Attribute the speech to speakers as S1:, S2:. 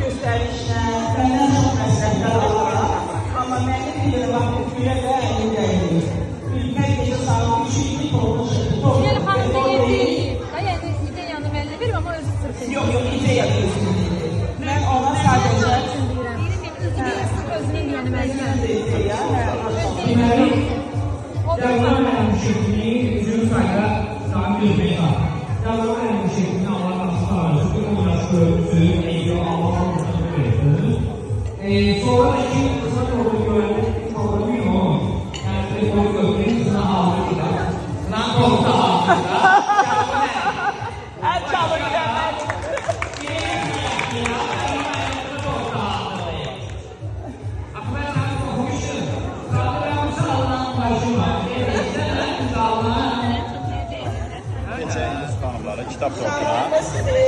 S1: göstərişlər, məndən çox məsləhətlər var. Amma mənim bir vaxt gülə də əlindəyim. Ülkə gecə saat 3-2 olmuş.
S2: Yəni xanım deyir da, yəni ideyanı mənə verir, amma özü sırf edir.
S1: Yox, ideya deyil. Mən ona sadəcə
S2: özünün ideyanı mənə verir.
S3: Deməli, yavruların şeklini üzüm sayda sahip etmek var. Yavruların şeklini Allah'ın ısrarlısı, o yaş görüntüsü, eğitim Allah'ın ısrarlısı verir. Sonra da iki kısa yolda güvenlik programı yok. Yani telefonu göklerin kısına ağzıyla. Lan koltuğa ağzıyla.
S1: Ən çalır gəlmək.
S4: Geçen hanımlara kitap sordum.